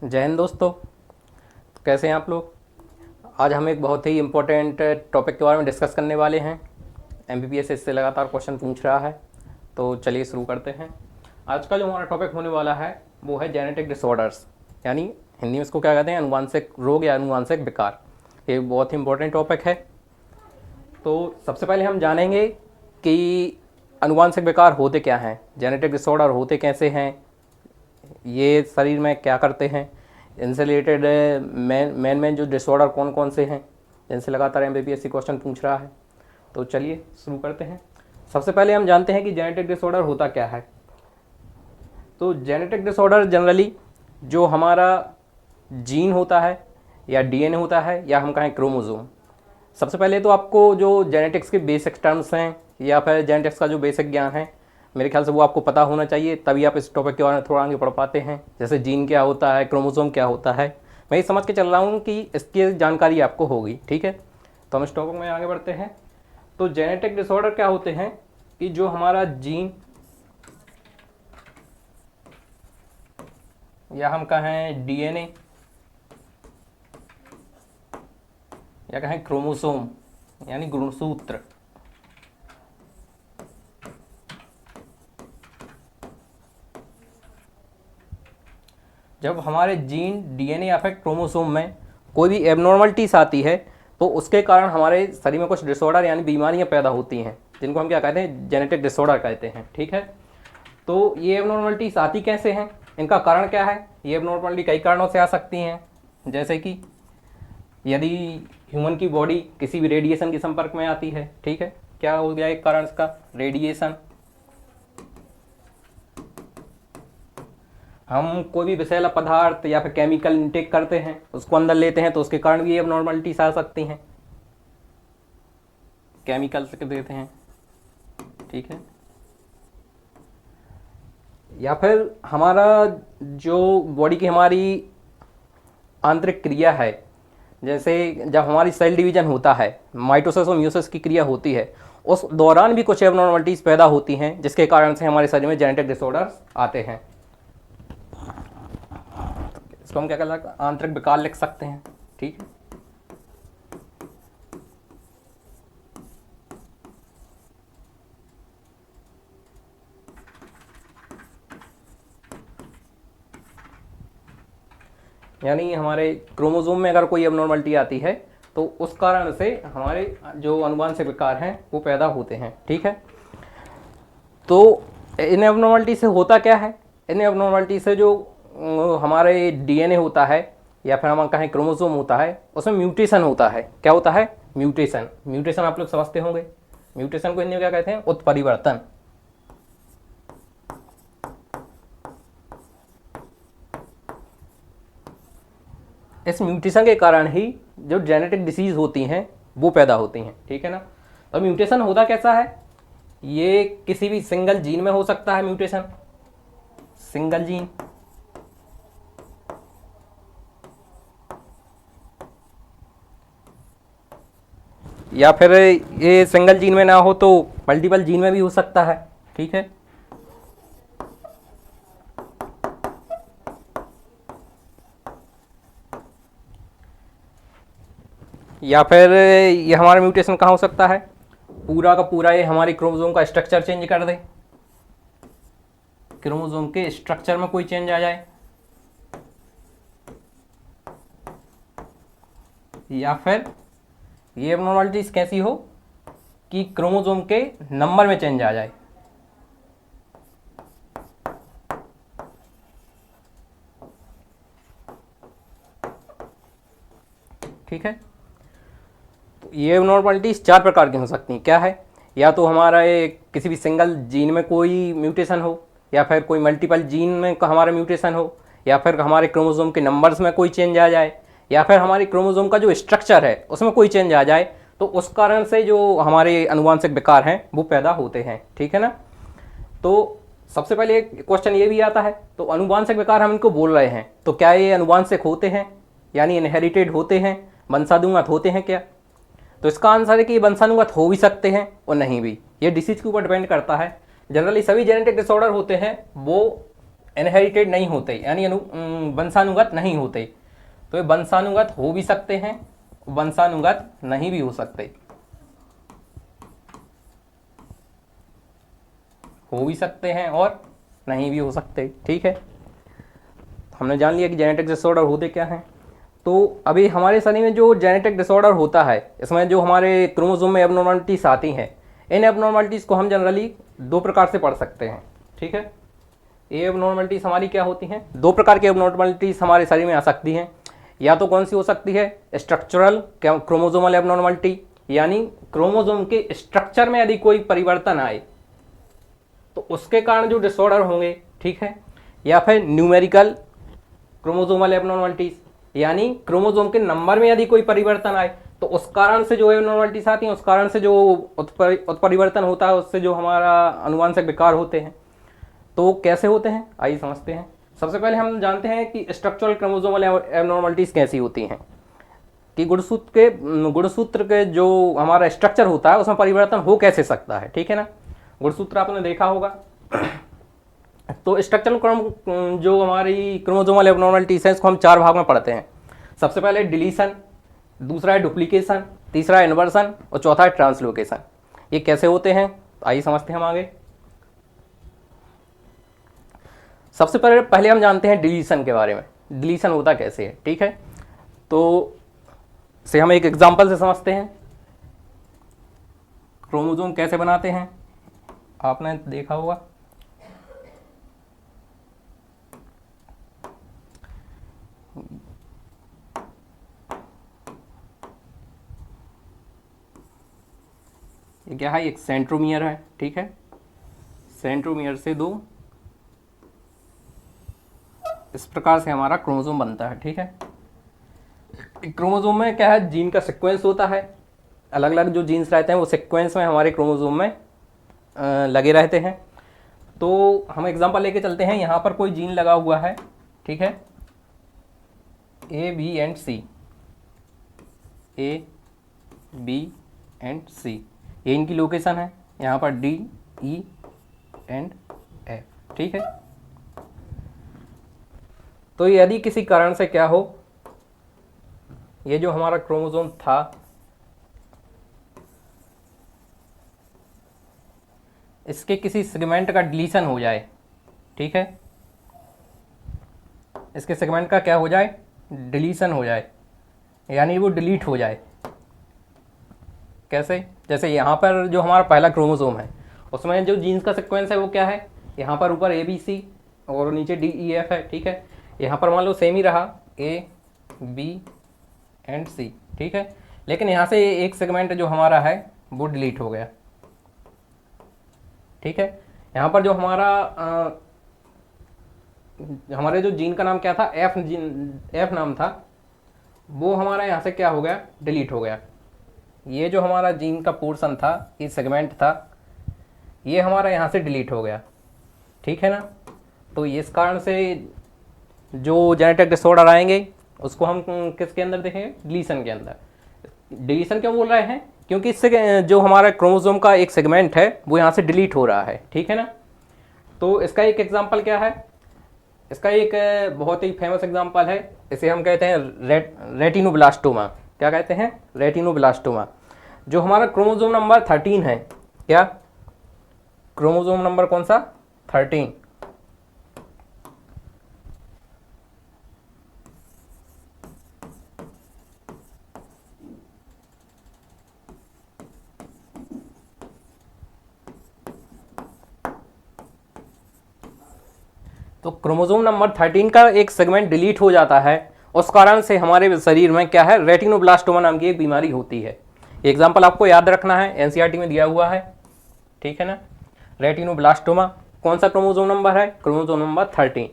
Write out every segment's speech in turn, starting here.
जय हिंद दोस्तों। कैसे हैं आप लोग। आज हम एक बहुत ही इम्पोर्टेंट टॉपिक के बारे में डिस्कस करने वाले हैं। एमबीबीएस इससे लगातार क्वेश्चन पूछ रहा है, तो चलिए शुरू करते हैं। आज का जो हमारा टॉपिक होने वाला है वो है जेनेटिक डिसऑर्डर्स, यानी हिंदी में इसको क्या कहते हैं, अनुवांशिक रोग या अनुवांशिक विकार। ये बहुत ही इम्पोर्टेंट टॉपिक है। तो सबसे पहले हम जानेंगे कि अनुवांशिक विकार होते क्या हैं, जेनेटिक डिसऑर्डर होते कैसे हैं, ये शरीर में क्या करते हैं, इनसे रिलेटेड मेन जो डिसऑर्डर कौन कौन से हैं जिनसे लगातार एमबीबीएस क्वेश्चन पूछ रहा है। तो चलिए शुरू करते हैं। सबसे पहले हम जानते हैं कि जेनेटिक डिसऑर्डर होता क्या है। तो जेनेटिक डिसऑर्डर जनरली जो हमारा जीन होता है या डीएनए होता है या हम कहें क्रोमोसोम। सबसे पहले तो आपको जो जेनेटिक्स के बेसिक टर्म्स हैं या फिर जेनेटिक्स का जो बेसिक ज्ञान है, मेरे ख्याल से वो आपको पता होना चाहिए, तभी आप इस टॉपिक के बारे में थोड़ा आगे पढ़ पाते हैं। जैसे जीन क्या होता है, क्रोमोसोम क्या होता है, मैं ये समझ के चल रहा हूँ कि इसकी जानकारी आपको होगी। ठीक है, तो हम इस टॉपिक में आगे बढ़ते हैं। तो जेनेटिक डिसऑर्डर क्या होते हैं कि जो हमारा जीन या हम कहें डीएनए या कहें क्रोमोसोम यानी गुणसूत्र, जब हमारे जीन डीएनए या फिर क्रोमोसोम में कोई भी एबनॉर्मलिटीज आती है तो उसके कारण हमारे शरीर में कुछ डिसऑर्डर यानी बीमारियां पैदा होती हैं, जिनको हम क्या कहते हैं, जेनेटिक डिसऑर्डर कहते हैं। ठीक है, तो ये एबनॉर्मलिटीज आती कैसे हैं, इनका कारण क्या है। ये एबनॉर्मलिटी कई कारणों से आ सकती हैं, जैसे कि यदि ह्यूमन की बॉडी किसी भी रेडिएशन के संपर्क में आती है। ठीक है, क्या हो गया एक कारण इसका, रेडिएशन। हम कोई भी विषैला पदार्थ या फिर केमिकल इंटेक करते हैं, उसको अंदर लेते हैं, तो उसके कारण भी एबनॉर्मलिटीज आ सकती हैं, केमिकल से देते हैं। ठीक है, या फिर हमारा जो बॉडी की हमारी आंतरिक क्रिया है, जैसे जब हमारी सेल डिवीजन होता है, माइटोसिस और म्यूसिस की क्रिया होती है, उस दौरान भी कुछ एबनॉर्मलिटीज पैदा होती हैं, जिसके कारण से हमारे शरीर में जेनेटिक डिसऑर्डर्स आते हैं। इसको हम क्या कहते हैं, आंतरिक विकार लिख सकते हैं। ठीक है, यानी हमारे क्रोमोसोम में अगर कोई एबनॉर्मलिटी आती है तो उस कारण से हमारे जो अनुवांशिक विकार हैं वो पैदा होते हैं। ठीक है, तो इन एबनॉर्मलिटी से होता क्या है, इन एबनॉर्मलिटी से जो हमारे डीएनए होता है या फिर हम कहें क्रोमोसोम होता है, उसमें म्यूटेशन होता है। क्या होता है, म्यूटेशन। म्यूटेशन आप लोग समझते होंगे, म्यूटेशन को हिंदी में क्या कहते हैं, उत्परिवर्तन। इस म्यूटेशन के कारण ही जो जेनेटिक डिसीज होती हैं वो पैदा होती हैं। ठीक है ना, तो म्यूटेशन होता कैसा है, ये किसी भी सिंगल जीन में हो सकता है म्यूटेशन, सिंगल जीन, या फिर ये सिंगल जीन में ना हो तो मल्टीपल जीन में भी हो सकता है। ठीक है, या फिर ये हमारा म्यूटेशन कहाँ हो सकता है, पूरा का पूरा ये हमारी क्रोमोसोम का स्ट्रक्चर चेंज कर दे, क्रोमोसोम के स्ट्रक्चर में कोई चेंज आ जाए, या फिर ये एबनॉर्मलिटीज कैसी हो कि क्रोमोसोम के नंबर में चेंज आ जाए। ठीक है, तो ये एबनॉर्मलिटीज 4 प्रकार की हो सकती हैं। क्या है, या तो हमारा ये किसी भी सिंगल जीन में कोई म्यूटेशन हो, या फिर कोई मल्टीपल जीन में हमारा म्यूटेशन हो, या फिर हमारे क्रोमोसोम के नंबर्स में कोई चेंज आ जाए, या फिर हमारी क्रोमोसोम का जो स्ट्रक्चर है उसमें कोई चेंज आ जाए, तो उस कारण से जो हमारे अनुवांशिक विकार हैं वो पैदा होते हैं। ठीक है ना, तो सबसे पहले क्वेश्चन ये भी आता है, तो अनुवांशिक विकार हम इनको बोल रहे हैं, तो क्या ये अनुवांशिक होते हैं, यानी इनहेरिटेड होते हैं, वंशानुगत होते हैं क्या। तो इसका आंसर है कि ये वंशानुगत हो भी सकते हैं और नहीं भी, ये डिसीज के ऊपर डिपेंड करता है। जनरली सभी जेनेटिक डिसऑर्डर होते हैं वो इनहेरिटेड नहीं होते, यानी वंशानुगत नहीं होते। तो ये वंशानुगत हो भी सकते हैं, वंशानुगत नहीं भी हो सकते, हो भी सकते हैं और नहीं भी हो सकते। ठीक है, हमने जान लिया कि जेनेटिक डिसऑर्डर होते क्या हैं। तो अभी हमारे शरीर में जो जेनेटिक डिसऑर्डर होता है, इसमें जो हमारे क्रोमोसोम में एबनॉर्मलिटीज आती हैं, इन एबनॉर्मलिटीज़ को हम जनरली दो प्रकार से पढ़ सकते हैं। ठीक है, ये एबनॉर्मलिटीज़ हमारी क्या होती हैं, दो प्रकार की एबनॉर्मलिटीज़ हमारे शरीर में आ सकती हैं। या तो कौन सी हो सकती है, स्ट्रक्चरल क्रोमोसोमल एबनॉर्मलिटी, यानी क्रोमोसोम के स्ट्रक्चर में यदि कोई परिवर्तन आए तो उसके कारण जो डिसऑर्डर होंगे। ठीक है, या फिर न्यूमेरिकल क्रोमोसोमल एबनॉर्मलिटीज, यानी क्रोमोसोम के नंबर में यदि कोई परिवर्तन आए तो उस कारण से जो एबनॉर्मलिटीज आती हैं, उस कारण से जो उत्परिवर्तन होता है, उससे जो हमारा आनुवंशिक विकार होते हैं। तो कैसे होते हैं, आइए समझते हैं। सबसे पहले हम जानते हैं कि स्ट्रक्चरल क्रोमोसोमल एबनॉर्मलिटीज कैसी होती हैं, कि गुणसूत्र के जो हमारा स्ट्रक्चर होता है उसमें परिवर्तन हो कैसे सकता है। ठीक है ना, गुणसूत्र आपने देखा होगा। तो स्ट्रक्चरल जो हमारी क्रोमोसोमल एबनॉर्मलिटीज है, इसको हम चार भाग में पढ़ते हैं। सबसे पहले डिलीशन, दूसरा है डुप्लीकेशन, तीसरा है इन्वर्सन और चौथा है ट्रांसलोकेशन। ये कैसे होते हैं, आइए समझते हैं हम आगे। सबसे पहले हम जानते हैं डिलीशन के बारे में, डिलीशन होता कैसे है। ठीक है, तो से हम एक एग्जांपल से समझते हैं। क्रोमोसोम कैसे बनाते हैं, आपने देखा होगा। ये क्या है, एक सेंट्रोमियर है। ठीक है, सेंट्रोमियर से दो इस प्रकार से हमारा क्रोमोसोम बनता है। ठीक है, क्रोमोसोम में क्या है, जीन का सीक्वेंस होता है, अलग अलग जो जीन्स रहते हैं वो सीक्वेंस में हमारे क्रोमोसोम में लगे रहते हैं। तो हम एग्जांपल लेके चलते हैं, यहाँ पर कोई जीन लगा हुआ है। ठीक है, A B and C, A B and C, ये इनकी लोकेशन है। यहाँ पर डी ई एंड एफ। ठीक है, तो यदि किसी कारण से क्या हो, ये जो हमारा क्रोमोसोम था, इसके किसी सेगमेंट का डिलीशन हो जाए। ठीक है, इसके सेगमेंट का क्या हो जाए, डिलीशन हो जाए, यानी वो डिलीट हो जाए। कैसे, जैसे यहाँ पर जो हमारा पहला क्रोमोसोम है उसमें जो जीन्स का सीक्वेंस है वो क्या है, यहाँ पर ऊपर ए बी सी और नीचे डी ई एफ है। ठीक है, यहाँ पर मान लो सेम ही रहा, ए बी एंड सी। ठीक है, लेकिन यहाँ से एक सेगमेंट जो हमारा है वो डिलीट हो गया। ठीक है, यहाँ पर जो हमारे जो जीन का नाम क्या था, एफ नाम था, वो हमारा यहाँ से क्या हो गया, डिलीट हो गया। ये जो हमारा जीन का पोर्शन था, ये सेगमेंट था, ये हमारा यहाँ से डिलीट हो गया। ठीक है ना, तो इस कारण से जो जेनेटिक डिसऑर्डर आएंगे उसको हम किसके अंदर देखेंगे, डिलीशन के अंदर। डिलीशन क्यों बोल रहे हैं, क्योंकि इससे जो हमारा क्रोमोसोम का एक सेगमेंट है वो यहाँ से डिलीट हो रहा है। ठीक है ना, तो इसका एक एग्जांपल क्या है, इसका एक बहुत ही फेमस एग्जांपल है, इसे हम कहते हैं रेटिनोब्लास्टोमा। क्या कहते हैं, रेटिनोब्लास्टोमा। जो हमारा क्रोमोसोम नंबर 13 है, क्या क्रोमोसोम नंबर कौन सा, 13। तो क्रोमोसोम नंबर 13 का एक सेगमेंट डिलीट हो जाता है, उस कारण से हमारे शरीर में क्या है, रेटिनोब्लास्टोमा नाम की एक बीमारी होती है। एग्जाम्पल आपको याद रखना है, एनसीईआरटी में दिया हुआ है। ठीक है ना, रेटिनोब्लास्टोमा कौन सा क्रोमोसोम नंबर है, क्रोमोसोम नंबर 13।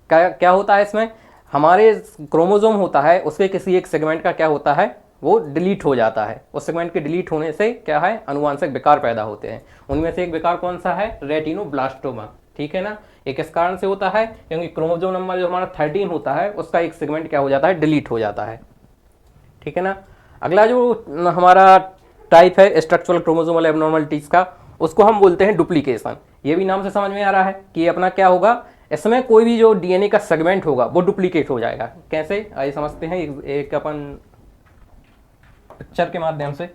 क्या होता है इसमें, हमारे क्रोमोसोम होता है उसके किसी एक सेगमेंट का क्या होता है, वो डिलीट हो जाता है। उस सेगमेंट के डिलीट होने से क्या है, आनुवंशिक विकार पैदा होते हैं। उनमें से एक विकार कौन सा है, रेटिनोब्लास्टोमा। ठीक है ना, एक इस कारण से होता है क्योंकि क्रोमोसोम नंबर जो हमारा 13 होता है उसका एक सेगमेंट क्या हो जाता है, डिलीट हो जाता है। ठीक है ना, अगला जो हमारा टाइप है स्ट्रक्चरल क्रोमोसोमल एबनॉर्मलिटीज का, उसको हम बोलते हैं डुप्लीकेशन। ये भी नाम से समझ में आ रहा है कि अपना क्या होगा, इसमें कोई भी जो डीएनए का सेगमेंट होगा वो डुप्लीकेट हो जाएगा। कैसे, आइए समझते हैं एक अपन पिक्चर के माध्यम से।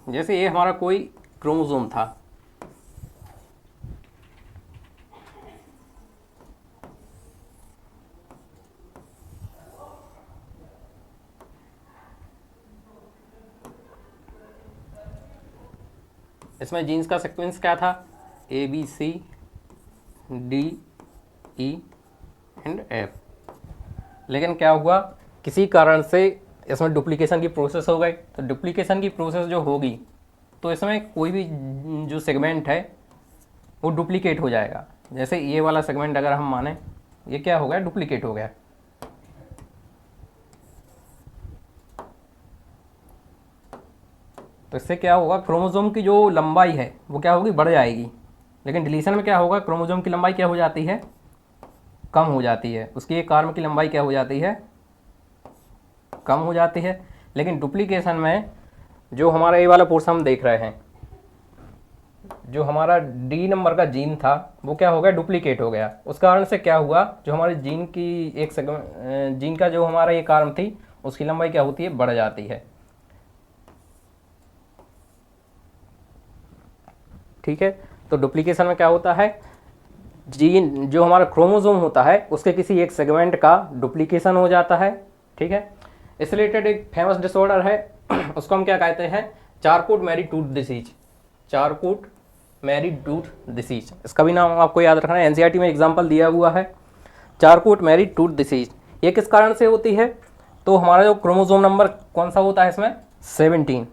जैसे ये हमारा कोई क्रोमोसोम था, इसमें जीन्स का सीक्वेंस क्या था, ABCDE एंड F। लेकिन क्या हुआ, किसी कारण से इसमें डुप्लीकेशन की प्रोसेस हो गई। तो डुप्लीकेशन की प्रोसेस जो होगी तो इसमें कोई भी जो सेगमेंट है वो डुप्लीकेट हो जाएगा। जैसे ये वाला सेगमेंट अगर हम माने, ये क्या हो गया, डुप्लीकेट हो गया। तो इससे क्या होगा, क्रोमोसोम की जो लंबाई है वो क्या होगी, बढ़ जाएगी। लेकिन डिलीशन में क्या होगा, क्रोमोसोम की लंबाई क्या हो जाती है, कम हो जाती है। उसकी एक आर्म की लंबाई क्या हो जाती है, कम हो जाती है। लेकिन डुप्लीकेशन में जो हमारा ये वाला पोर्शन हम देख रहे हैं, जो हमारा डी नंबर का जीन था वो क्या हो गया, डुप्लीकेट हो गया। उस कारण से क्या हुआ, जो हमारे जीन की एक जीन का जो हमारा एक आर्म थी उसकी लंबाई क्या होती है, बढ़ जाती है। ठीक है। तो डुप्लीकेशन में क्या होता है, जीन जो हमारा क्रोमोसोम होता है उसके किसी एक सेगमेंट का डुप्लीकेशन हो जाता है। ठीक है। इससे रिलेटेड एक फेमस डिसऑर्डर है उसको हम क्या कहते हैं, Charcot Marie Tooth disease. Charcot Marie Tooth disease, इसका भी नाम आपको याद रखना है, एनसीईआरटी में एग्जाम्पल दिया हुआ है, चारकोट मैरी टूथ डिसीज। ये किस कारण से होती है, तो हमारा जो क्रोमोसोम नंबर कौन सा होता है इसमें, 17,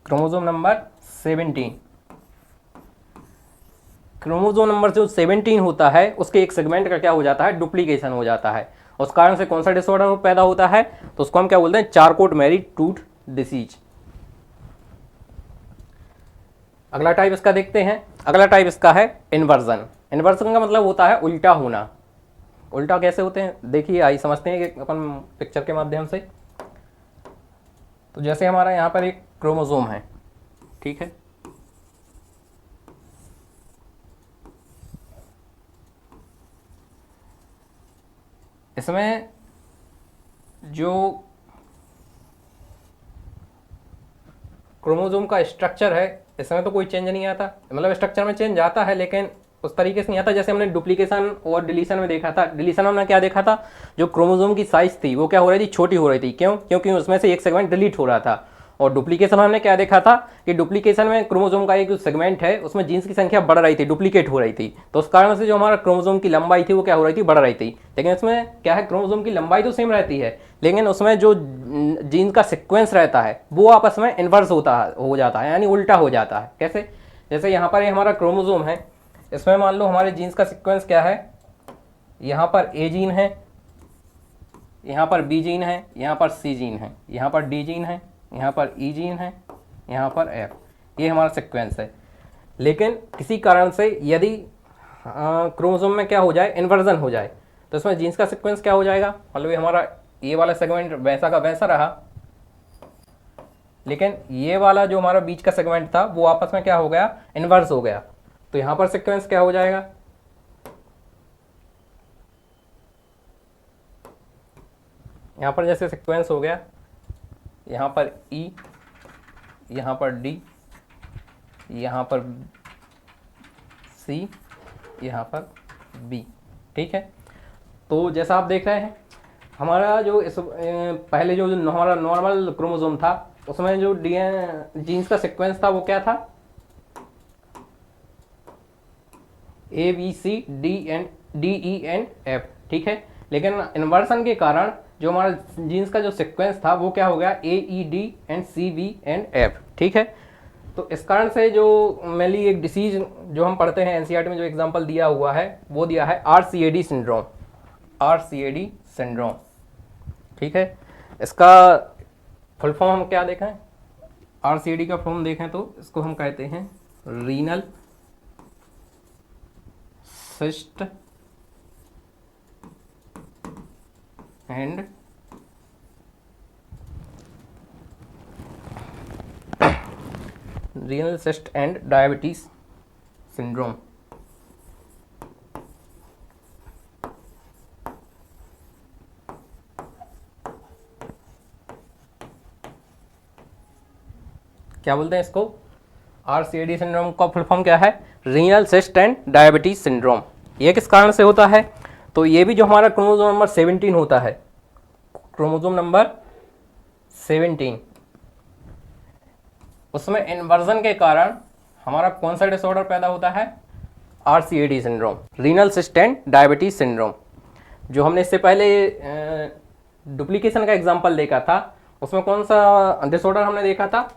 क्रोमोसोम नंबर 17। क्रोमोसोम नंबर जो 17 होता है उसके एक सेगमेंट का क्या हो जाता है, डुप्लीकेशन हो जाता है। उस कारण से कौन सा डिसऑर्डर पैदा होता है, तो उसको हम क्या बोलते हैं, चारकोट मैरी टूथ डिसीज। अगला टाइप इसका देखते हैं। अगला टाइप इसका है इन्वर्जन। इन्वर्जन का मतलब होता है उल्टा होना। उल्टा कैसे होते हैं, देखिए आइए समझते हैं कि अपन पिक्चर के माध्यम से। तो जैसे हमारा यहाँ पर एक क्रोमोसोम है, ठीक है, इसमें जो क्रोमोसोम का स्ट्रक्चर है इसमें तो कोई चेंज नहीं आता, मतलब स्ट्रक्चर में चेंज आता है लेकिन उस तरीके से नहीं आता जैसे हमने डुप्लीकेशन और डिलीशन में देखा था। डिलीशन में हमने क्या देखा था, जो क्रोमोसोम की साइज थी वो क्या हो रही थी, छोटी हो रही थी। क्यों, क्योंकि उसमें से एक सेगमेंट डिलीट हो रहा था। और डुप्लीकेशन में हमने क्या देखा था कि डुप्लीकेशन में क्रोमोसोम का एक सेगमेंट है उसमें जीन्स की संख्या बढ़ रही थी, डुप्लीकेट हो रही थी। तो उस कारण से जो हमारा क्रोमोसोम की लंबाई थी वो क्या हो रही थी, बढ़ रही थी। लेकिन इसमें क्या है, क्रोमोसोम की लंबाई तो सेम रहती है लेकिन उसमें जो जीन का सीक्वेंस रहता है वो आपस में इन्वर्स हो जाता है, यानी उल्टा हो जाता है। कैसे, जैसे यहाँ पर ये हमारा क्रोमोसोम है, इसमें मान लो हमारे जीन्स का सीक्वेंस क्या है, यहाँ पर ए जीन है, यहाँ पर बी जीन है, यहाँ पर सी जीन है, यहाँ पर डी जीन है, यहाँ पर ई जीन है, यहाँ पर एफ, ये हमारा सीक्वेंस है। लेकिन किसी कारण से यदि क्रोमोसोम में क्या हो जाए, इन्वर्जन हो जाए, तो इसमें जीन्स का सीक्वेंस क्या हो जाएगा, मतलब ये हमारा ये वाला सेगमेंट वैसा का वैसा रहा, लेकिन ये वाला जो हमारा बीच का सेगमेंट था वो आपस में क्या हो गया, इन्वर्स हो गया। तो यहाँ पर सीक्वेंस क्या हो जाएगा, यहाँ पर जैसे सीक्वेंस हो गया, यहाँ पर ई, यहाँ पर डी, यहाँ पर सी, यहाँ पर बी। ठीक है। तो जैसा आप देख रहे हैं हमारा जो इस पहले जो हमारा नॉर्मल क्रोमोसोम था उसमें जो जीन्स का सीक्वेंस था वो क्या था, A B C D E and F. ठीक है। लेकिन इन्वर्सन के कारण जो हमारा जीन्स का जो सीक्वेंस था वो क्या हो गया, A E D and C B and F. ठीक है। तो इस कारण से जो मेनली एक डिसीज जो हम पढ़ते हैं एनसीईआरटी में जो एग्जांपल दिया हुआ है वो दिया है RCAD सिंड्रोम, RCAD सिंड्रोम। ठीक है। इसका फुल फॉर्म हम क्या देखें, RCAD का फॉर्म देखें तो इसको हम कहते हैं renal cyst and renal cyst and diabetes syndrome. क्या बोलते हैं इसको? RCAD सिंड्रोम का फुल फॉर्म क्या है? Renal cyst and diabetes syndrome. ये किस कारण से होता है? तो ये भी जो हमारा क्रोमोसोम नंबर 17 होता है, क्रोमोसोम नंबर 17, उसमें इन्वर्जन के कारण हमारा कौन सा डिसऑर्डर पैदा होता है? RCAD syndrome, renal cyst and diabetes syndrome. जो हमने इससे पहले डुप्लीकेशन का एग्जांपल देखा था, उसमें कौन सा डिसऑर्डर हमने देखा था?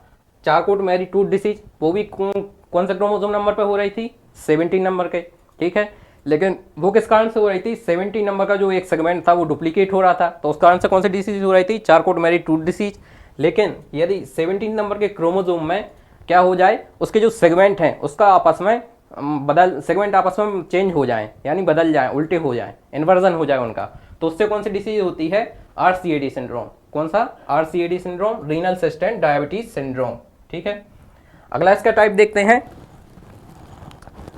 Charcot Marie Tooth disease. वो भी कौन से क्रोमोसोम नंबर पे हो रही थी? 17 नंबर के, ठीक है। लेकिन वो किस कारण से हो रही थी? 17 नंबर का जो एक सेगमेंट था वो डुप्लीकेट हो रहा था, तो उस कारण से कौन सी डिसीज हो रही थी? Charcot Marie Tooth disease. लेकिन यदि 17 नंबर के क्रोमोसोम में क्या हो जाए, उसके जो सेगमेंट हैं उसका आपस में सेगमेंट आपस में चेंज हो जाए, यानी बदल जाए, उल्टे हो जाए, इन्वर्जन हो जाए उनका, तो उससे कौन सी डिसीज होती है? RCAD syndrome. कौन सा? RCAD syndrome, renal cyst and diabetes syndrome, ठीक है। अगला इसका टाइप देखते हैं।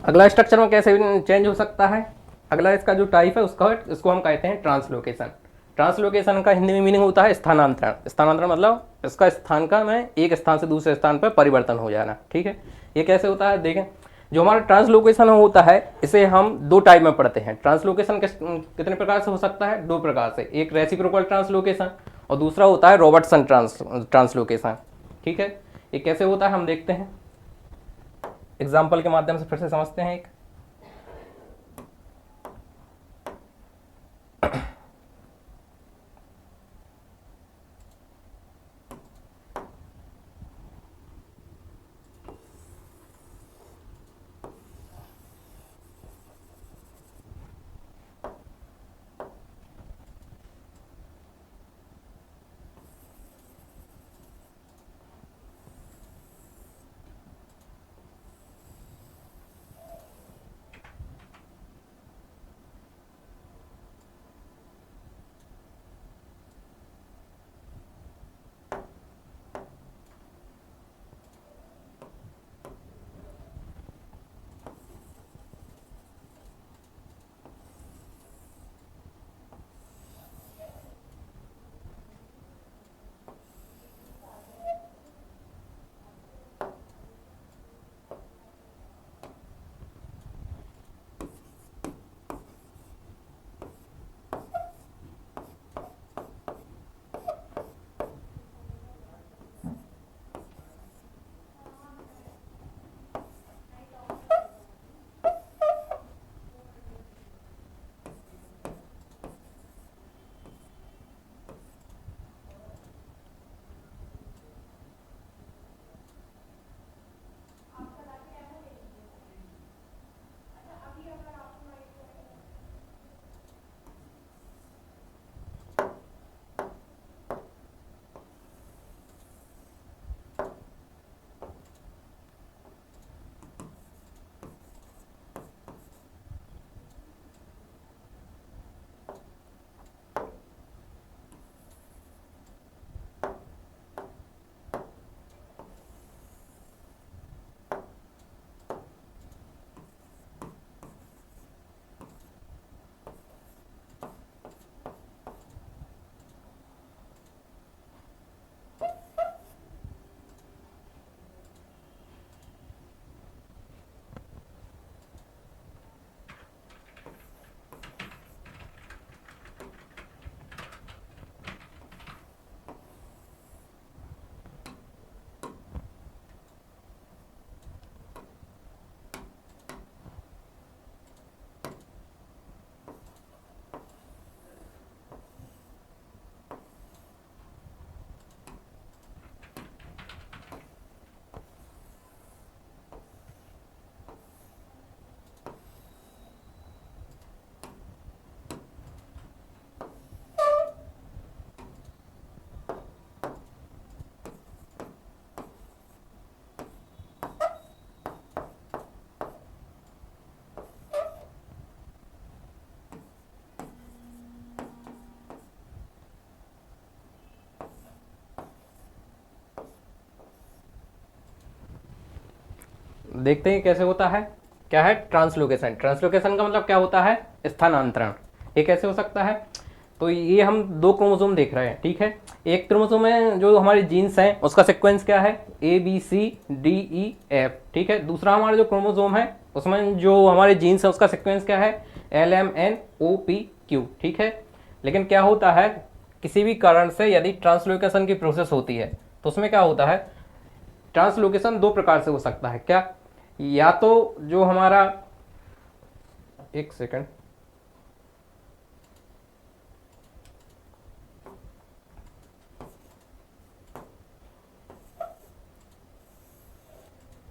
अगला स्ट्रक्चर में कैसे चेंज हो सकता है? अगला इसका जो टाइप है इसको हम कहते हैं ट्रांसलोकेशन। ट्रांसलोकेशन का हिंदी में मीनिंग होता है स्थानांतरण। स्थानांतरण मतलब इसका स्थान का में एक स्थान से दूसरे स्थान पर परिवर्तन हो जाना, ठीक है। ये कैसे होता है? देखें, जो हमारा ट्रांसलोकेशन होता है इसे हम दो टाइप में पढ़ते हैं। ट्रांसलोकेशन कितने प्रकार से हो सकता है? दो प्रकार से। एक रेसिप्रोकल ट्रांसलोकेशन और दूसरा होता है रॉबर्टसन ट्रांसलोकेशन, ठीक है। ये कैसे होता है हम देखते हैं, एग्जाम्पल के माध्यम से फिर से समझते हैं। एक देखते हैं कैसे होता है। क्या है ट्रांसलोकेशन? ट्रांसलोकेशन का मतलब क्या होता है? स्थानांतरण। ये कैसे हो सकता है? तो ये हम दो क्रोमोसोम देख रहे हैं, ठीक है। एक क्रोमोसोम है जो हमारे जीन्स हैं, उसका सीक्वेंस क्या है? ABCDEF, ठीक है। दूसरा हमारा जो क्रोमोसोम है उसमें जो हमारे जीन्स है उसका सीक्वेंस क्या है? LMNOPQ, ठीक है। लेकिन क्या होता है, किसी भी कारण से यदि ट्रांसलोकेशन की प्रोसेस होती है तो उसमें क्या होता है, ट्रांसलोकेशन दो प्रकार से हो सकता है। क्या? या तो जो हमारा, एक सेकंड,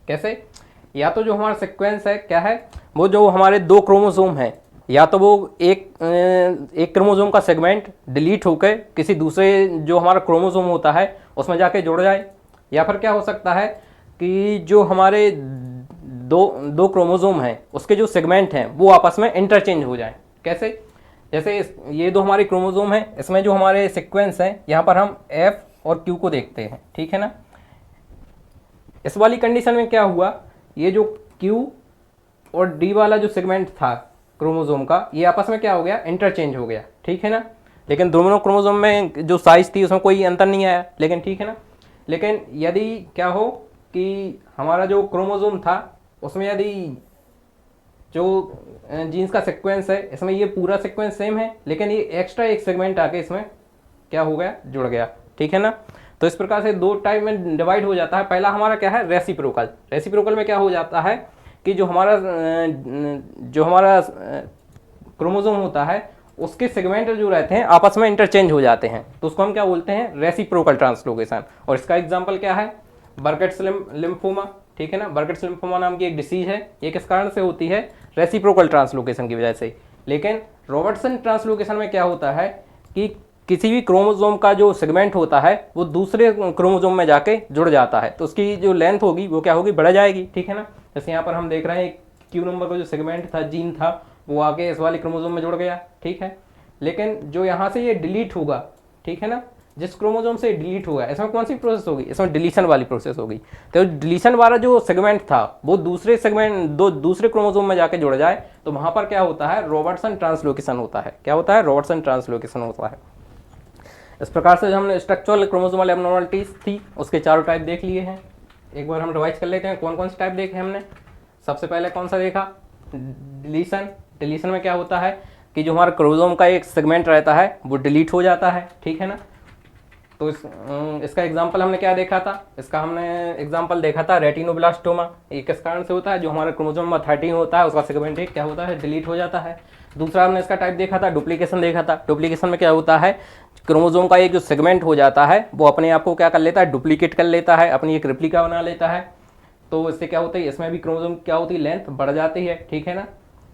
कैसे? या तो जो हमारा सीक्वेंस है क्या है, वो जो हमारे दो क्रोमोसोम हैं, या तो वो एक क्रोमोसोम का सेगमेंट डिलीट होकर किसी दूसरे जो हमारा क्रोमोसोम होता है उसमें जाके जुड़ जाए, या फिर क्या हो सकता है कि जो हमारे दो दो क्रोमोसोम हैं उसके जो सेगमेंट हैं वो आपस में इंटरचेंज हो जाएं। कैसे? जैसे ये दो हमारे क्रोमोसोम हैं, इसमें जो हमारे सीक्वेंस हैं यहाँ पर हम F और Q को देखते हैं, ठीक है ना। इस वाली कंडीशन में क्या हुआ, ये जो Q और D वाला जो सेगमेंट था क्रोमोसोम का, ये आपस में क्या हो गया? इंटरचेंज हो गया, ठीक है ना। लेकिन दोनों क्रोमोसोम में जो साइज थी उसमें कोई अंतर नहीं आया, लेकिन ठीक है ना। लेकिन यदि क्या हो कि हमारा जो क्रोमोसोम था उसमें यदि जो जीन्स का सीक्वेंस है इसमें ये पूरा सीक्वेंस सेम है, लेकिन ये एक्स्ट्रा एक सेगमेंट आके इसमें क्या हो गया? जुड़ गया, ठीक है ना। तो इस प्रकार से दो टाइप में डिवाइड हो जाता है। पहला हमारा क्या है? रेसिप्रोकल। रेसिप्रोकल में क्या हो जाता है कि जो हमारा क्रोमोसोम होता है उसके सेगमेंट जो रहते हैं आपस में इंटरचेंज हो जाते हैं, तो उसको हम क्या बोलते हैं? Reciprocal translocation. और इसका एग्जांपल क्या है? बर्केट्स लिम्फोमा, ठीक है ना। बर्केट्स लिम्फोमा नाम की एक डिसीज है, ये किस कारण से होती है? रेसिप्रोकल ट्रांसलोकेशन की वजह से। लेकिन रॉबर्टसन ट्रांसलोकेशन में क्या होता है कि किसी भी क्रोमोसोम का जो सेगमेंट होता है वो दूसरे क्रोमोसोम में जाके जुड़ जाता है, तो उसकी जो लेंथ होगी वो क्या होगी? बढ़ जाएगी, ठीक है ना। जैसे यहाँ पर हम देख रहे हैं Q नंबर का जो सेगमेंट था, जीन था, वो आके इस वाले क्रोमोसोम में जुड़ गया, ठीक है। लेकिन जो यहाँ से ये डिलीट होगा, ठीक है ना, जिस क्रोमोसोम से डिलीट होगा, इसमें कौन सी प्रोसेस होगी? इसमें डिलीशन वाली प्रोसेस होगी। तो डिलीशन वाला जो सेगमेंट था वो दूसरे दूसरे क्रोमोसोम में जाके जुड़ जाए, तो वहां पर क्या होता है? रॉबर्टसन ट्रांसलोकेशन होता है। क्या होता है? रॉबर्टसन ट्रांसलोकेशन होता है। इस प्रकार से हमने स्ट्रक्चरल क्रोमोसोमल एबनॉर्मलिटीज थी उसके चारों टाइप देख लिए हैं। एक बार हम रिवाइज कर लेते हैं कौन कौन से टाइप देखे हमने। सबसे पहले कौन सा देखा? डिलीशन। डिलीशन में क्या होता है कि जो हमारा क्रोमोसोम का एक सेगमेंट रहता है वो डिलीट हो जाता है, ठीक है ना। तो इसका एग्जाम्पल हमने क्या देखा था? इसका हमने एग्जाम्पल देखा था रेटिनोब्लास्टोमा। ये किस कारण से होता है? जो हमारा क्रोमोसोम नंबर 13 होता है उसका सेगमेंट एक क्या होता है? डिलीट हो जाता है। दूसरा हमने इसका टाइप देखा था डुप्लीकेशन देखा था। डुप्लीकेशन में क्या होता है? क्रोमोसोम का एक जो सेगमेंट हो जाता है वो अपने आप को क्या कर लेता है? डुप्लीकेट कर लेता है, अपनी एक रिप्लिका बना लेता है। तो इससे क्या होता है? इसमें भी क्रोमोसोम क्या होती है? लेंथ बढ़ जाती है, ठीक है ना।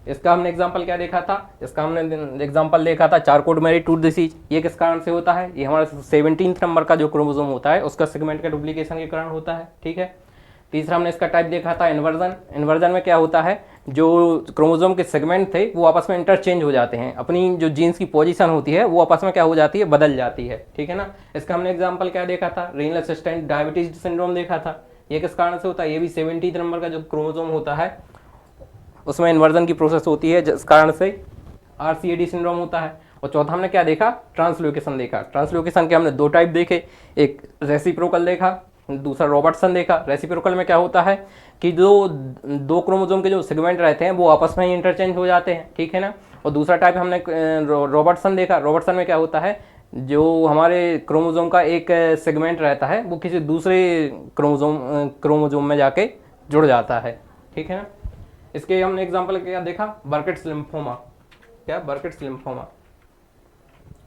इसका हमने एग्जांपल क्या देखा था? इसका हमने एग्जांपल देखा था चारकोड-मेरी-टूथ डिसीज। ये किस कारण से होता है? ये हमारा 17th नंबर का जो क्रोमोसोम होता है उसका सेगमेंट का डुप्लीकेशन के कारण होता है, ठीक है। तीसरा हमने इसका टाइप देखा था इन्वर्जन। इन्वर्जन में क्या होता है? जो क्रोमोसोम के सेगमेंट थे वो आपस में इंटरचेंज हो जाते हैं, अपनी जो जीन्स की पोजीशन होती है वो आपस में क्या हो जाती है? बदल जाती है, ठीक है ना। इसका हमने एग्जांपल क्या देखा था? रीनल असिस्टेंट डायबिटीज सिंड्रोम देखा था। ये किस कारण से होता है? ये भी 17th नंबर का जो क्रोमोसोम होता है उसमें इन्वर्जन की प्रोसेस होती है, जिस कारण से RCAD सिंड्रोम होता है। और चौथा हमने क्या देखा? ट्रांसलोकेशन देखा। ट्रांसलोकेशन के हमने दो टाइप देखे, एक रेसिप्रोकल देखा, दूसरा रॉबर्टसन देखा। रेसिप्रोकल में क्या होता है कि जो दो क्रोमोसोम के जो सेगमेंट रहते हैं वो आपस में ही इंटरचेंज हो जाते हैं, ठीक है ना। और दूसरा टाइप हमने रॉबर्टसन देखा। रॉबर्टसन में क्या होता है? जो हमारे क्रोमोसोम का एक सेगमेंट रहता है वो किसी दूसरे क्रोमोसोम में जाके जुड़ जाता है, ठीक है ना। इसके हमने एग्जांपल क्या देखा? बर्केट्स लिम्फोमा। क्या? बर्केट्स लिम्फोमा।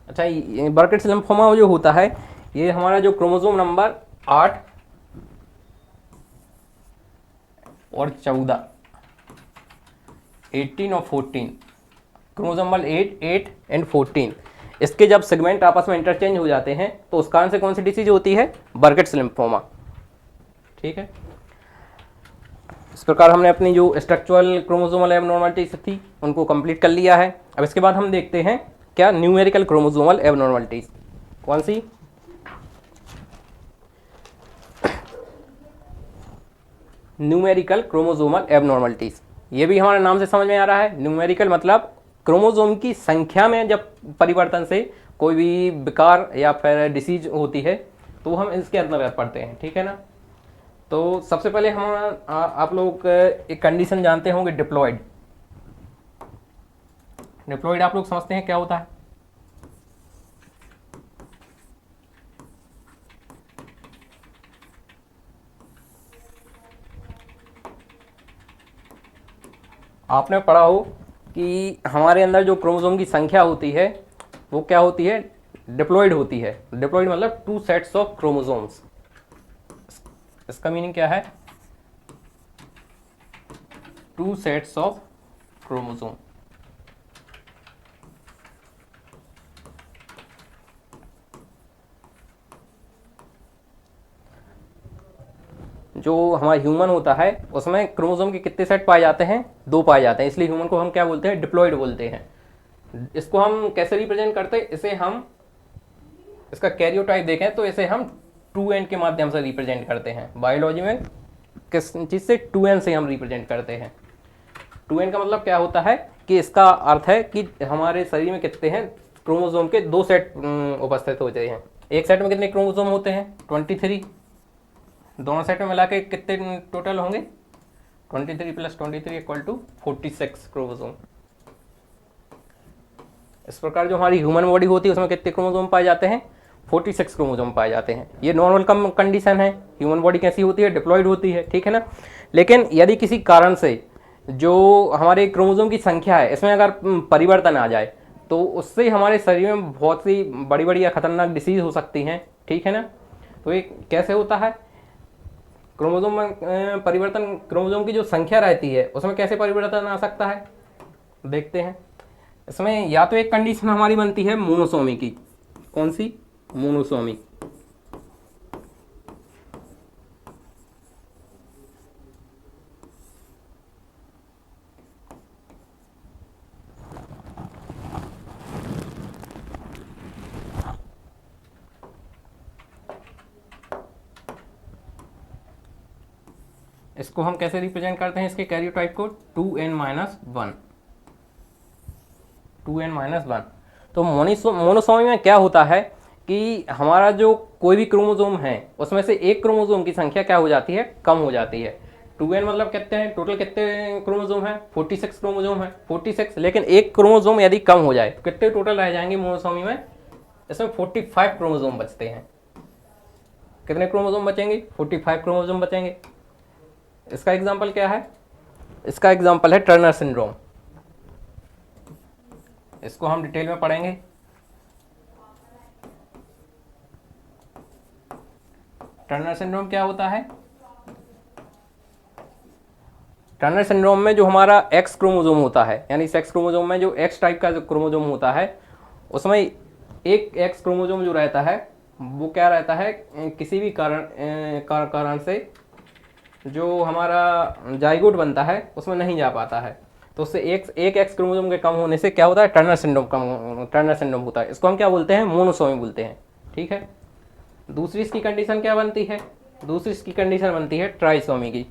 अच्छा, ये बर्केट्स लिम्फोमा जो होता है ये हमारा जो क्रोमोसोम नंबर 8 और 14, 18 और 14, क्रोमोसोम नंबर 8 एंड 14, इसके जब सेगमेंट आपस में इंटरचेंज हो जाते हैं तो उस कारण से कौन सी डिसीज होती है? बर्केट्स लिम्फोमा, ठीक है। इस प्रकार हमने अपनी जो स्ट्रक्चरल क्रोमोसोमल एबनॉर्मलिटीज थी उनको कंप्लीट कर लिया है। अब इसके बाद हम देखते हैं क्या? Numerical chromosomal abnormalities. कौन सी? Numerical chromosomal abnormalities. ये भी हमारे नाम से समझ में आ रहा है। न्यूमेरिकल मतलब क्रोमोसोम की संख्या में जब परिवर्तन से कोई भी विकार या फिर डिसीज होती है तो हम इसके अंतर्गत पढ़ते हैं, ठीक है ना। तो सबसे पहले हम आप लोग एक कंडीशन जानते होंगे, डिप्लॉयड। डिप्लॉयड आप लोग समझते हैं क्या होता है? आपने पढ़ा हो कि हमारे अंदर जो क्रोमोसोम की संख्या होती है वो क्या होती है? डिप्लॉयड होती है। डिप्लॉयड मतलब टू सेट्स ऑफ क्रोमोसोम्स। इसका मीनिंग क्या है? Two sets of chromosome. जो हमारा ह्यूमन होता है उसमें क्रोमोसोम के कितने सेट पाए जाते हैं? 2 पाए जाते हैं, इसलिए ह्यूमन को हम क्या बोलते हैं? डिप्लॉयड बोलते हैं। इसको हम कैसे रिप्रेजेंट करते हैं? इसे हम, इसका कैरियोटाइप देखें तो इसे हम 2n के माध्यम से रिप्रेजेंट करते हैं। बायोलॉजी में किस चीज़ से? 2n से हम रिप्रेजेंट करते हैं। 2n का मतलब क्या होता है कि इसका अर्थ है कि हमारे शरीर में कितने हैं? क्रोमोसोम के 2 सेट उपस्थित होते हैं। एक सेट में कितने क्रोमोसोम होते हैं? 23। दोनों सेट में मिला के कितने टोटल होंगे? 23 + 23 = 46 क्रोमोसोम। इस प्रकार जो हमारी ह्यूमन बॉडी होती है उसमें कितने क्रोमोसोम पाए जाते हैं? 46 क्रोमोसोम पाए जाते हैं। ये नॉर्मल कम कंडीशन है। ह्यूमन बॉडी कैसी होती है? डिप्लॉयड होती है, ठीक है ना। लेकिन यदि किसी कारण से जो हमारे क्रोमोसोम की संख्या है इसमें अगर परिवर्तन आ जाए तो उससे हमारे शरीर में बहुत सी बड़ी बड़ी या खतरनाक डिसीज हो सकती हैं, ठीक है ना। तो ये कैसे होता है? क्रोमोसोम में परिवर्तन, क्रोमोसोम की जो संख्या रहती है उसमें कैसे परिवर्तन आ सकता है, देखते हैं। इसमें या तो एक कंडीशन हमारी बनती है मोनोसोमी की। कौन सी? मोनोसोमी। इसको हम कैसे रिप्रेजेंट करते हैं? इसके कैरियोटाइप को 2n-1। 2n-1। तो मोनोसोमी में क्या होता है कि हमारा जो कोई भी क्रोमोसोम है उसमें से एक क्रोमोसोम की संख्या क्या हो जाती है? कम हो जाती है। 2n मतलब कितने हैं? टोटल कितने क्रोमोसोम है? 46 क्रोमोसोम है, 46। लेकिन एक क्रोमोसोम यदि कम हो जाए तो कितने टोटल रह जाएंगे मोनोसोमी में? इसमें 45 क्रोमोसोम बचते हैं। कितने क्रोमोसोम बचेंगे? 45 क्रोमोसोम बचेंगे। इसका एग्जाम्पल क्या है? इसका एग्जाम्पल है टर्नर सिंड्रोम। इसको हम डिटेल में पढ़ेंगे। टर्नर सिंड्रोम क्या होता है? टर्नर सिंड्रोम में जो हमारा एक्स क्रोमोसोम होता है, यानी सेक्स क्रोमोसोम में जो एक्स टाइप का जो क्रोमोसोम होता है उसमें एक एक्स क्रोमोसोम जो रहता है वो क्या रहता है? किसी भी कारण से जो हमारा जाइगोट बनता है उसमें नहीं जा पाता है, तो उससे एक एक्स क्रोमोसोम के कम होने से क्या होता है? टर्नर सिंड्रोम होता है। इसको हम क्या बोलते हैं? मोनोसोमी बोलते हैं, ठीक है। दूसरी इसकी कंडीशन क्या बनती है? दूसरी इसकी कंडीशन बनती है ट्राइसोमी की।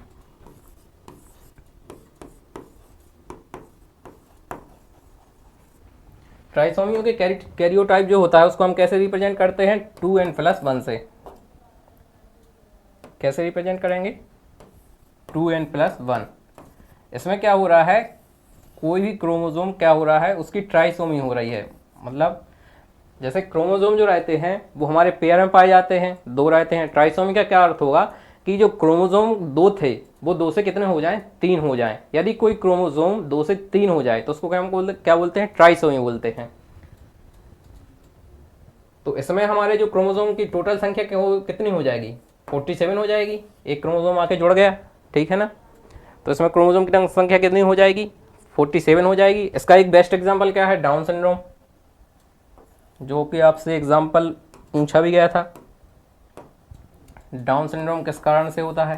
ट्राइसोमियों के कैरियोटाइप जो होता है उसको हम कैसे रिप्रेजेंट करते हैं? 2n+1 से। कैसे रिप्रेजेंट करेंगे? 2n+1। इसमें क्या हो रहा है? कोई भी क्रोमोसोम क्या हो रहा है? उसकी ट्राइसोमी हो रही है। मतलब जैसे क्रोमोसोम जो रहते हैं वो हमारे पेयर में पाए जाते हैं, 2 रहते हैं। ट्राइसोमी का क्या अर्थ होगा कि जो क्रोमोसोम 2 थे वो 2 से कितने हो जाएं? 3 हो जाएं। यदि कोई क्रोमोसोम 2 से 3 हो जाए तो उसको क्या बोलते हैं? ट्राइसोमी बोलते हैं। तो इसमें हमारे जो क्रोमोसोम की टोटल संख्या कितनी हो जाएगी? 47 हो जाएगी। एक क्रोमोसोम आके जुड़ गया, ठीक है ना। तो इसमें क्रोमोसोम की संख्या कितनी हो जाएगी? 47 हो जाएगी। इसका एक बेस्ट एग्जाम्पल क्या है? डाउन सिंड्रोम, जो कि आपसे एग्जाम्पल पूछा भी गया था। डाउन सिंड्रोम किस कारण से होता है?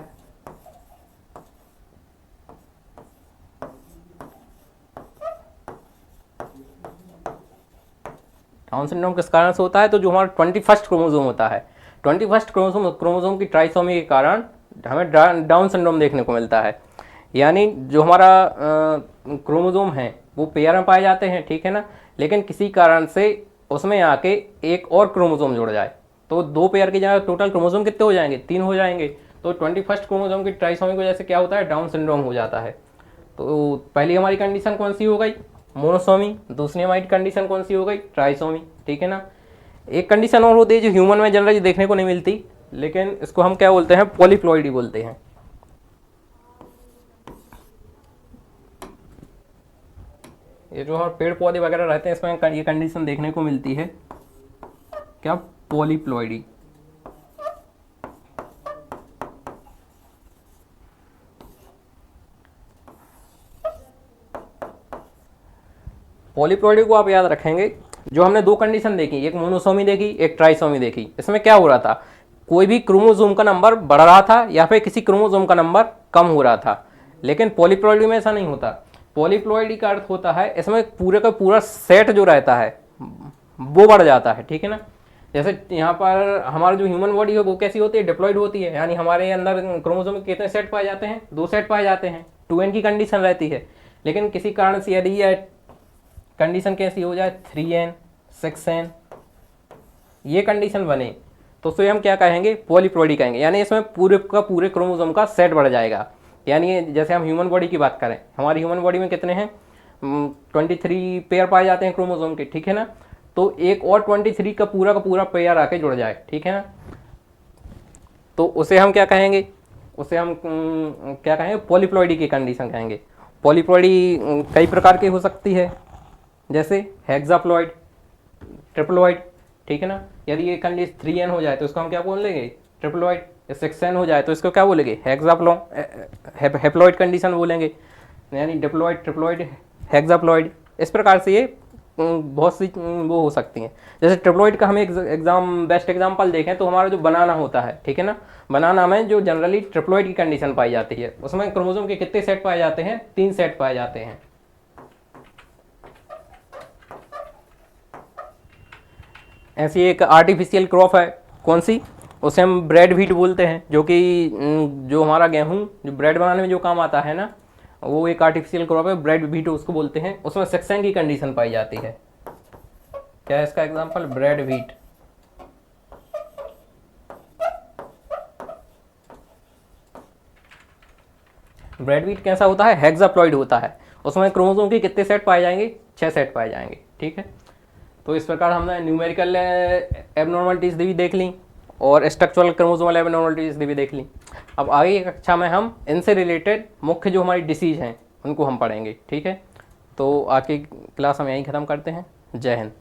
डाउन सिंड्रोम किस कारण से होता है? तो जो हमारा 21st क्रोमोसोम होता है, 21st क्रोमोसोम की ट्राइसोमी के कारण हमें डाउन सिंड्रोम देखने को मिलता है। यानी जो हमारा क्रोमोसोम है वो पेयर में पाए जाते हैं, ठीक है ना, लेकिन किसी कारण से उसमें आके एक और क्रोमोसोम जुड़ जाए तो 2 पेयर की जगह टोटल क्रोमोसोम कितने हो जाएंगे, 3 हो जाएंगे। तो 21st क्रोमोसोम की ट्राइसोमी की वजह से क्या होता है, डाउन सिंड्रोम हो जाता है। तो पहली हमारी कंडीशन कौन सी हो गई, मोनोसोमी। दूसरी हमारी कंडीशन कौन सी हो गई, ट्राइसोमी, ठीक है ना। एक कंडीशन और होती है जो ह्यूमन में जनरली देखने को नहीं मिलती, लेकिन इसको हम क्या बोलते हैं, पॉलीप्लॉइडी बोलते हैं। ये जो पेड़ पौधे वगैरह रहते हैं इसमें ये कंडीशन देखने को मिलती है, क्या, पॉलीप्लॉइडी। पॉलीप्लॉइडी को आप याद रखेंगे, जो हमने 2 कंडीशन देखी, एक मोनोसोमी देखी, एक ट्राइसोमी देखी। इसमें क्या हो रहा था, कोई भी क्रोमोसोम का नंबर बढ़ रहा था या फिर किसी क्रोमोसोम का नंबर कम हो रहा था। लेकिन पॉलीप्लॉइडी में ऐसा नहीं होता। पॉलीप्लॉइडी का अर्थ होता है इसमें पूरे का पूरा सेट जो रहता है वो बढ़ जाता है, ठीक है ना। जैसे यहाँ पर हमारा जो ह्यूमन बॉडी है वो कैसी होती है, डिप्लॉइड होती है, यानी हमारे अंदर क्रोमोसोम के कितने सेट पाए जाते हैं, 2 सेट पाए जाते हैं, 2n की कंडीशन रहती है। लेकिन किसी कारण से यदि यह कंडीशन कैसी हो जाए, 3n 6n, ये कंडीशन बने तो उसे हम क्या कहेंगे, पॉलीप्लॉइडी कहेंगे। यानी इसमें पूरे का पूरे क्रोमोसोम का सेट बढ़ जाएगा। यानी जैसे हम ह्यूमन बॉडी की बात करें, हमारी ह्यूमन बॉडी में कितने हैं, 23 पेयर पाए जाते हैं क्रोमोसोम के, ठीक है ना। तो एक और 23 का पूरा पेयर आके जुड़ जाए, ठीक है ना, तो उसे हम क्या कहेंगे, उसे हम क्या कहेंगे, पॉलीप्लॉइडी की कंडीशन कहेंगे। पॉलीप्लॉइडी कई प्रकार की हो सकती है, जैसे हेक्साप्लॉइड, ट्रिप्लॉइड, ठीक है ना। यदि ये कंडीशन 3n हो जाए तो इसको हम क्या बोल लेंगे, ट्रिप्लॉइड। 6n हो जाए तो इसको क्या बोलेंगे, हेप्लॉइड कंडीशन बोलेंगे, यानी डिप्लॉइड, ट्रिप्लॉइड, हेक्साप्लॉइड। इस प्रकार से ये बहुत सी वो हो सकती हैं। जैसे ट्रिप्लॉइड का हम एक बेस्ट एग्जांपल देखें तो हमारा जो बनाना होता है, ठीक है ना, बनाना में जो जनरली ट्रिप्लॉइड की कंडीशन पाई जाती है उसमें क्रोमोसोम के कितने सेट पाए जाते हैं, 3 सेट पाए जाते हैं। ऐसी एक आर्टिफिशियल क्रॉप है, कौन सी, उसे हम ब्रेड व्हीट बोलते हैं, जो कि जो हमारा गेहूं जो ब्रेड बनाने में जो काम आता है ना, वो एक आर्टिफिशियल क्रॉप है, ब्रेड व्हीट उसको बोलते हैं। उसमें 6n की कंडीशन पाई जाती है। क्या है इसका example, bread wheat. Bread wheat कैसा होता है, हेक्साप्लॉइड होता है। उसमें क्रोमोसोम के कितने सेट पाए जाएंगे, 6 सेट पाए जाएंगे, ठीक है। तो इस प्रकार हमने न्यूमेरिकल एबनॉर्मलिटीज भी देख ली और स्ट्रक्चरल क्रोमोसोमल एबनॉर्मलिटीज भी देख ली। अब आगे की कक्षा में हम इनसे रिलेटेड मुख्य जो हमारी डिसीज हैं उनको हम पढ़ेंगे, ठीक है। तो आज की क्लास हम यहीं ख़त्म करते हैं। जय हिंद।